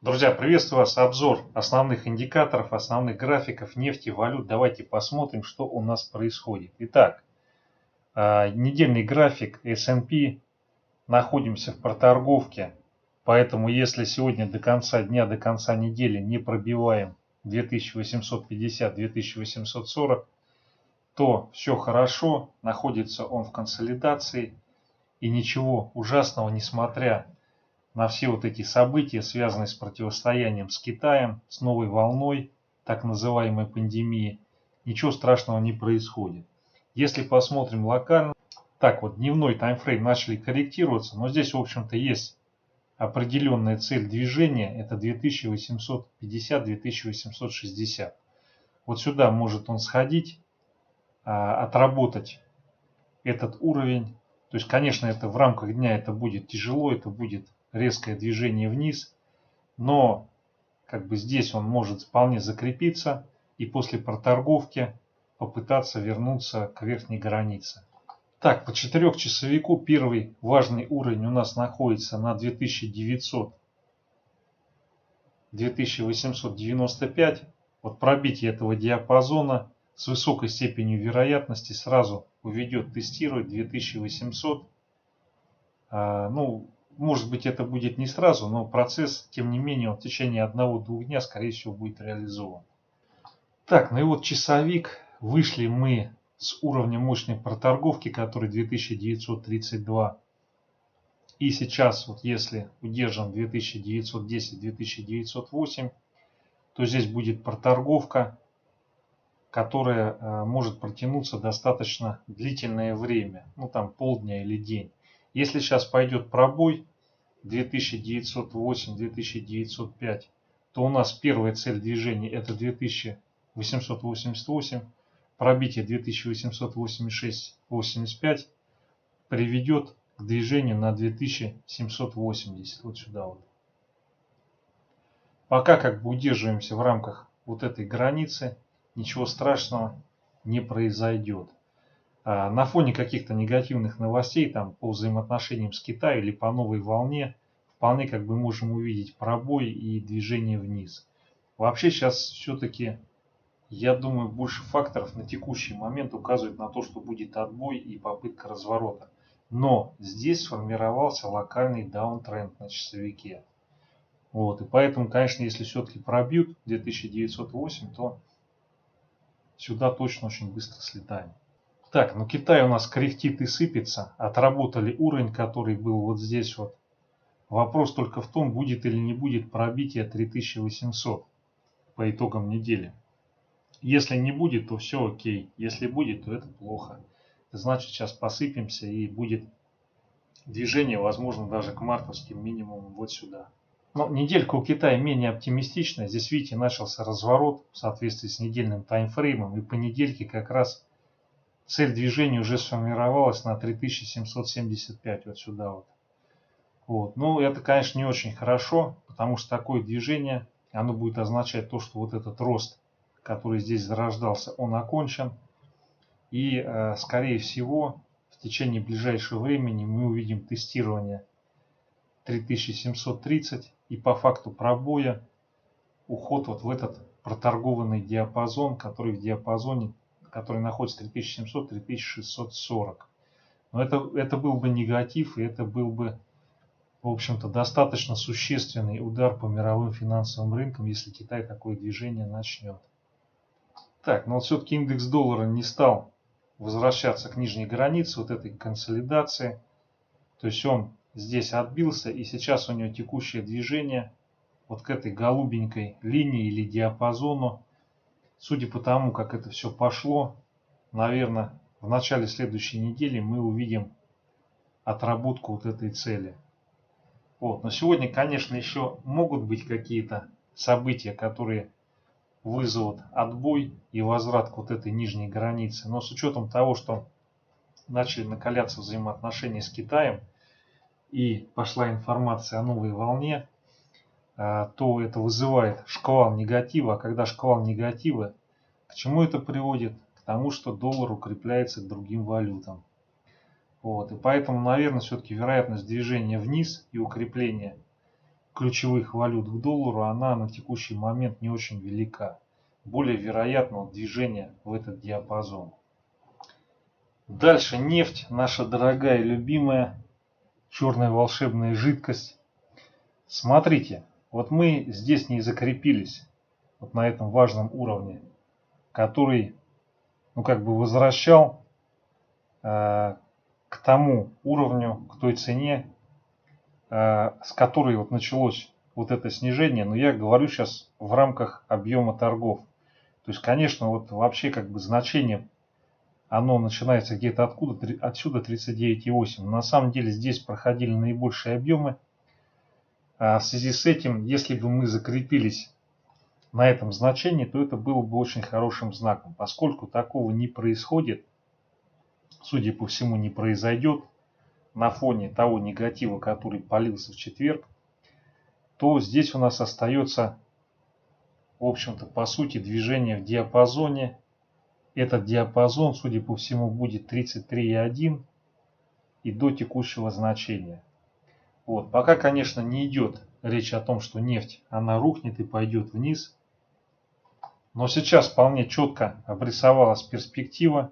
Друзья, приветствую вас. Обзор основных индикаторов, основных графиков нефти, валют. Давайте посмотрим, что у нас происходит. Итак, недельный график S&P. Находимся в проторговке. Поэтому если сегодня до конца дня, до конца недели не пробиваем 2850-2840, то все хорошо. Находится он в консолидации. И ничего ужасного, несмотря на все вот эти события, связанные с противостоянием с Китаем, с новой волной так называемой пандемии, ничего страшного не происходит. Если посмотрим локально, так вот дневной таймфрейм начали корректироваться, но здесь в общем-то есть определенная цель движения, это 2850-2860. Вот сюда может он сходить, отработать этот уровень. То есть, конечно, это в рамках дня это будет тяжело, это будет резкое движение вниз, но как бы здесь он может вполне закрепиться и после проторговки попытаться вернуться к верхней границе. Так, по 4-часовику первый важный уровень у нас находится на 2895. Вот пробитие этого диапазона с высокой степенью вероятности сразу уведет тестировать 2800. Ну, может быть, это будет не сразу, но процесс, тем не менее, в течение 1-2 дня, скорее всего, будет реализован. Так, ну и вот часовик. Вышли мы с уровня мощной проторговки, который 2932. И сейчас, вот если удержим 2910-2908, то здесь будет проторговка, которая может протянуться достаточно длительное время. Ну, там полдня или день. Если сейчас пойдет пробой 2908-2905, то у нас первая цель движения это 2888, пробитие 2886-85 приведет к движению на 2780, вот сюда вот. Пока как бы удерживаемся в рамках вот этой границы, ничего страшного не произойдет. На фоне каких-то негативных новостей там, по взаимоотношениям с Китаем или по новой волне вполне как бы можем увидеть пробой и движение вниз. Вообще сейчас все-таки, я думаю, больше факторов на текущий момент указывает на то, что будет отбой и попытка разворота. Но здесь сформировался локальный даунтренд на часовике. Вот, и поэтому, конечно, если все-таки пробьют 2908, то сюда точно очень быстро слетаем. Так, ну Китай у нас кряхтит и сыпется. Отработали уровень, который был вот здесь вот. Вопрос только в том, будет или не будет пробитие 3800 по итогам недели. Если не будет, то все окей. Если будет, то это плохо. Значит, сейчас посыпемся и будет движение, возможно, даже к мартовским минимумам вот сюда. Но неделька у Китая менее оптимистичная. Здесь, видите, начался разворот в соответствии с недельным таймфреймом. И по недельке как раз цель движения уже сформировалась на 3775, вот сюда вот. Вот. Ну, это, конечно, не очень хорошо, потому что такое движение, оно будет означать то, что вот этот рост, который здесь зарождался, он окончен. И, скорее всего, в течение ближайшего времени мы увидим тестирование 3730 и по факту пробоя уход вот в этот проторгованный диапазон, который в диапазоне, который находится 3700-3640. Но это был бы негатив, и это был бы, в общем-то, достаточно существенный удар по мировым финансовым рынкам, если Китай такое движение начнет. Так, но вот все-таки индекс доллара не стал возвращаться к нижней границе вот этой консолидации. То есть он здесь отбился, и сейчас у него текущее движение вот к этой голубенькой линии или диапазону. Судя по тому, как это все пошло, наверное, в начале следующей недели мы увидим отработку вот этой цели. Вот. Но сегодня, конечно, еще могут быть какие-то события, которые вызовут отбой и возврат к вот этой нижней границе. Но с учетом того, что начали накаляться взаимоотношения с Китаем и пошла информация о новой волне, то это вызывает шквал негатива. А когда шквал негатива, к чему это приводит? К тому, что доллар укрепляется к другим валютам. Вот. И поэтому, наверное, все-таки вероятность движения вниз и укрепления ключевых валют к доллару, она на текущий момент не очень велика. Более вероятно движение в этот диапазон. Дальше нефть, наша дорогая и любимая черная волшебная жидкость. Смотрите, вот мы здесь не закрепились, вот на этом важном уровне, который, ну, как бы возвращал к тому уровню, к той цене, с которой вот началось вот это снижение. Но я говорю сейчас в рамках объема торгов. То есть, конечно, вот вообще как бы значение, оно начинается где-то отсюда 39,8. На самом деле здесь проходили наибольшие объемы. В связи с этим, если бы мы закрепились на этом значении, то это было бы очень хорошим знаком. Поскольку такого не происходит, судя по всему, не произойдет на фоне того негатива, который полился в четверг, то здесь у нас остается, в общем-то, по сути, движение в диапазоне. Этот диапазон, судя по всему, будет 33,1 и до текущего значения. Вот. Пока, конечно, не идет речь о том, что нефть, она рухнет и пойдет вниз. Но сейчас вполне четко обрисовалась перспектива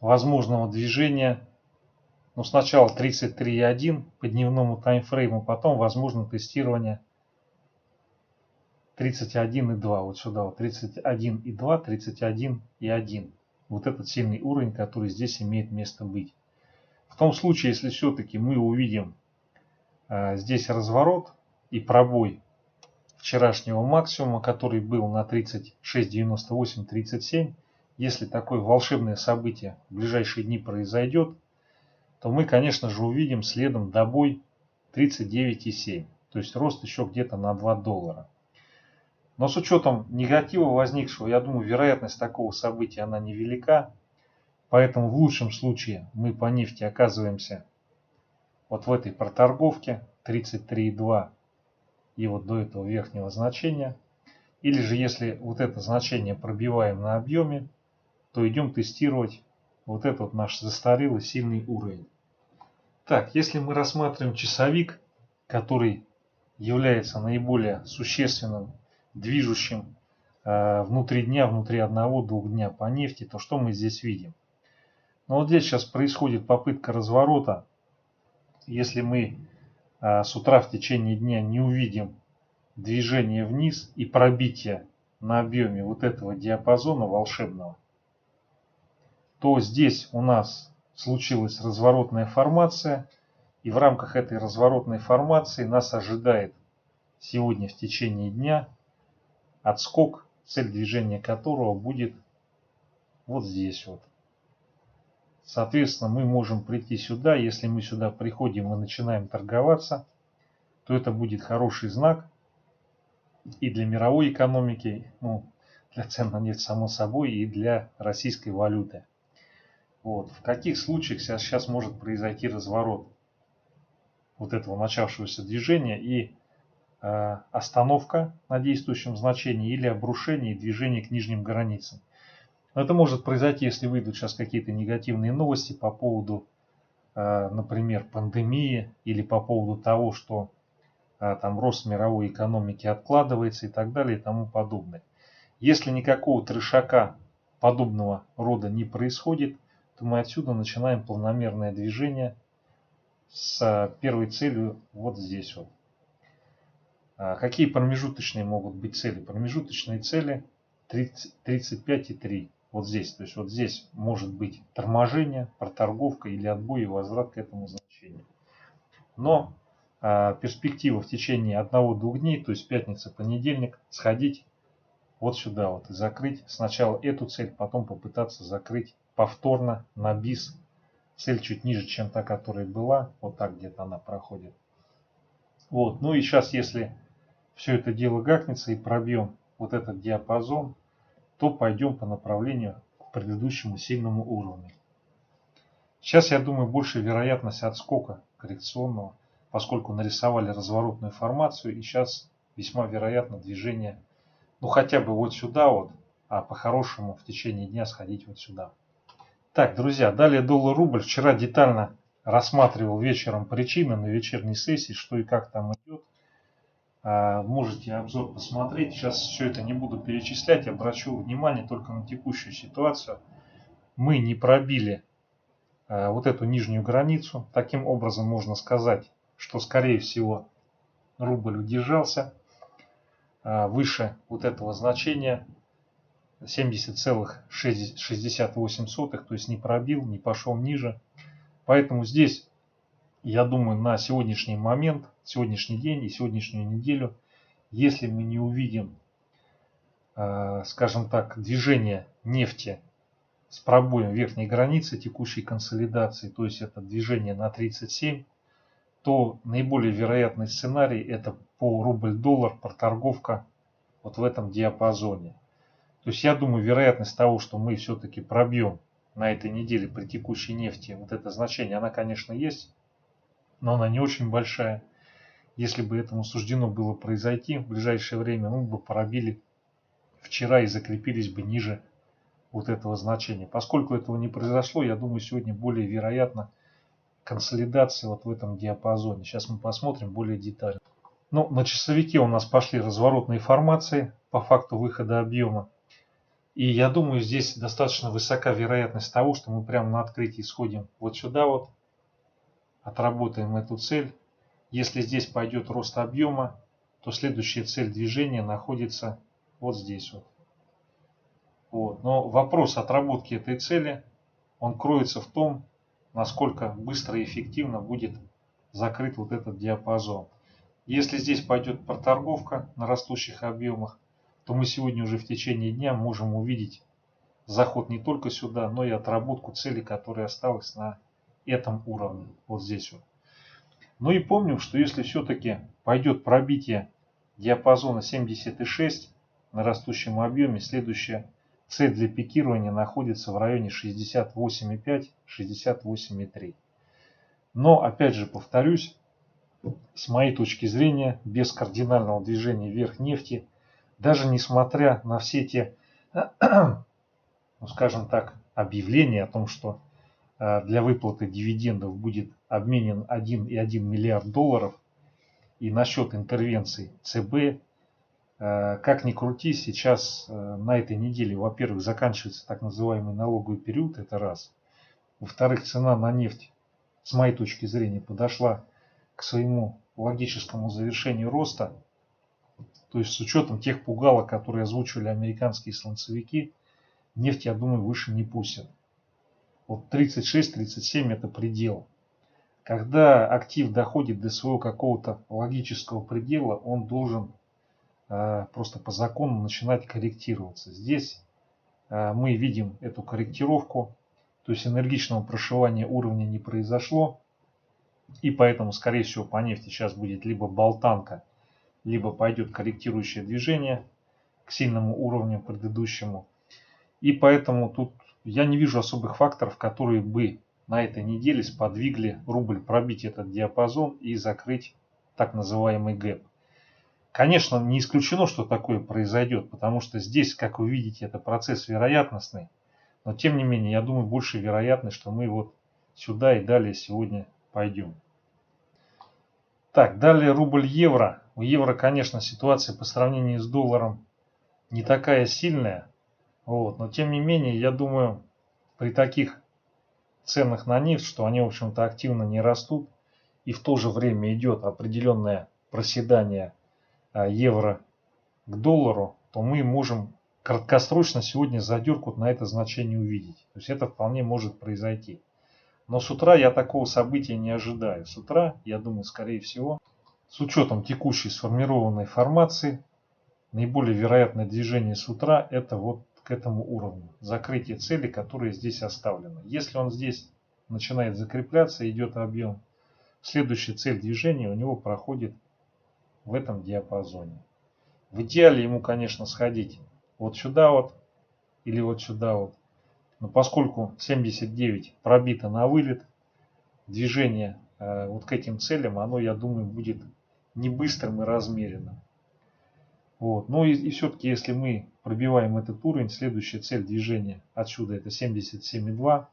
возможного движения. Ну, сначала 33,1 по дневному таймфрейму, потом возможно тестирование 31,2. Вот сюда вот 31,2, 31,1. Вот этот сильный уровень, который здесь имеет место быть. В том случае, если все-таки мы увидим здесь разворот и пробой вчерашнего максимума, который был на 36,98-37, если такое волшебное событие в ближайшие дни произойдет, то мы, конечно же, увидим следом добой 39,7. То есть рост еще где-то на $2. Но с учетом негатива возникшего, я думаю, вероятность такого события она невелика. Поэтому в лучшем случае мы по нефти оказываемся вот в этой проторговке 33,2 и вот до этого верхнего значения. Или же если вот это значение пробиваем на объеме, то идем тестировать вот этот вот наш застарелый сильный уровень. Так, если мы рассматриваем часовик, который является наиболее существенным движущим внутри дня, внутри 1-2 дня по нефти, то что мы здесь видим? Ну вот здесь сейчас происходит попытка разворота. Если мы с утра в течение дня не увидим движение вниз и пробитие на объеме вот этого диапазона волшебного, то здесь у нас случилась разворотная формация, и в рамках этой разворотной формации нас ожидает сегодня в течение дня отскок, цель движения которого будет вот здесь вот. Соответственно, мы можем прийти сюда. Если мы сюда приходим и начинаем торговаться, то это будет хороший знак и для мировой экономики, ну, для цен на нефть само собой, и для российской валюты. Вот. В каких случаях сейчас может произойти разворот вот этого начавшегося движения и остановка на действующем значении или обрушение и движение к нижним границам. Это может произойти, если выйдут сейчас какие-то негативные новости по поводу, например, пандемии или по поводу того, что там рост мировой экономики откладывается и так далее и тому подобное. Если никакого трешака подобного рода не происходит, то мы отсюда начинаем планомерное движение с первой целью вот здесь вот. Какие промежуточные могут быть цели? Промежуточные цели 35,3. Вот здесь. То есть вот здесь может быть торможение, проторговка или отбой и возврат к этому значению. Но перспектива в течение 1-2 дней, то есть пятница, понедельник, сходить вот сюда вот и закрыть сначала эту цель, потом попытаться закрыть повторно на бис. Цель чуть ниже, чем та, которая была. Вот так где-то она проходит. Вот. Ну и сейчас, если все это дело гакнется и пробьем вот этот диапазон, то пойдем по направлению к предыдущему сильному уровню. Сейчас, я думаю, больше вероятность отскока коррекционного, поскольку нарисовали разворотную формацию, и сейчас весьма вероятно движение, ну хотя бы вот сюда вот, а по-хорошему в течение дня сходить вот сюда. Так, друзья, далее доллар-рубль. Вчера детально рассматривал вечером причины на вечерней сессии, что и как там идет. Можете обзор посмотреть. Сейчас все это не буду перечислять. Обращу внимание только на текущую ситуацию. Мы не пробили вот эту нижнюю границу. Таким образом можно сказать, что скорее всего рубль удержался выше вот этого значения 70,68, то есть не пробил, не пошел ниже. Поэтому здесь, я думаю, на сегодняшний момент, сегодняшний день и сегодняшнюю неделю, если мы не увидим, скажем так, движение нефти с пробоем верхней границы текущей консолидации, то есть это движение на 37, то наиболее вероятный сценарий это по рубль-доллар проторговка вот в этом диапазоне. То есть я думаю, вероятность того, что мы все-таки пробьем на этой неделе при текущей нефти вот это значение, она, конечно, есть, но она не очень большая. Если бы этому суждено было произойти в ближайшее время, мы бы пробили вчера и закрепились бы ниже вот этого значения. Поскольку этого не произошло, я думаю, сегодня более вероятно консолидация вот в этом диапазоне. Сейчас мы посмотрим более детально. Ну, на часовике у нас пошли разворотные формации по факту выхода объема. И я думаю, здесь достаточно высока вероятность того, что мы прямо на открытии сходим вот сюда вот, отработаем эту цель. Если здесь пойдет рост объема, то следующая цель движения находится вот здесь вот. Но вопрос отработки этой цели, он кроется в том, насколько быстро и эффективно будет закрыт вот этот диапазон. Если здесь пойдет проторговка на растущих объемах, то мы сегодня уже в течение дня можем увидеть заход не только сюда, но и отработку цели, которая осталась на этом уровне, вот здесь вот. Ну и помним, что если все-таки пойдет пробитие диапазона 70,6 на растущем объеме, следующая цель для пикирования находится в районе 68,5-68,3. Но опять же повторюсь, с моей точки зрения, без кардинального движения вверх нефти, даже несмотря на все те, ну, скажем так, объявления о том, что для выплаты дивидендов будет обменен 1,1 миллиард долларов и на счет интервенций ЦБ, как ни крути, сейчас на этой неделе, во-первых, заканчивается так называемый налоговый период, это раз. Во-вторых, цена на нефть, с моей точки зрения, подошла к своему логическому завершению роста. То есть с учетом тех пугалок, которые озвучивали американские слонцевики, нефть, я думаю, выше не пустят. Вот 36-37 это предел. Когда актив доходит до своего какого-то логического предела, он должен просто по закону начинать корректироваться. Здесь мы видим эту корректировку, то есть энергичного прошивания уровня не произошло, и поэтому, скорее всего, по нефти сейчас будет либо болтанка, либо пойдет корректирующее движение к сильному уровню предыдущему. И поэтому тут я не вижу особых факторов, которые бы на этой неделе сподвигли рубль пробить этот диапазон и закрыть так называемый гэп. Конечно, не исключено, что такое произойдет, потому что здесь, как вы видите, это процесс вероятностный. Но тем не менее, я думаю, больше вероятность, что мы вот сюда и далее сегодня пойдем. Так, далее рубль-евро. У евро, конечно, ситуация по сравнению с долларом не такая сильная. Но тем не менее, я думаю, при таких ценах на нефть, что они, в общем-то, активно не растут, и в то же время идет определенное проседание евро к доллару, то мы можем краткосрочно сегодня задерку на это значение увидеть. То есть это вполне может произойти. Но с утра я такого события не ожидаю. С утра, я думаю, скорее всего, с учетом текущей сформированной формации, наиболее вероятное движение с утра это вот к этому уровню. Закрытие цели, которая здесь оставлена. Если он здесь начинает закрепляться, идет объем, следующая цель движения у него проходит в этом диапазоне. В идеале ему, конечно, сходить вот сюда вот или вот сюда вот. Но поскольку 79 пробито на вылет, движение вот к этим целям, оно, я думаю, будет не быстрым и размеренным. Ну и все-таки, если мы пробиваем этот уровень, следующая цель движения отсюда это 77,2.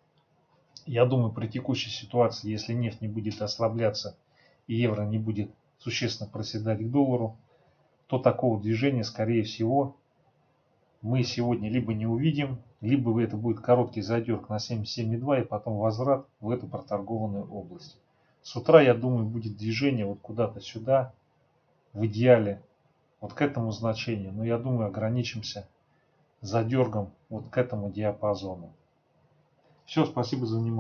Я думаю, при текущей ситуации, если нефть не будет ослабляться и евро не будет существенно проседать к доллару, то такого движения, скорее всего, мы сегодня либо не увидим, либо это будет короткий задерг на 77,2 и потом возврат в эту проторгованную область. С утра, я думаю, будет движение вот куда-то сюда, в идеале вот к этому значению, но я думаю, ограничимся задергом вот к этому диапазону. Все, спасибо за внимание.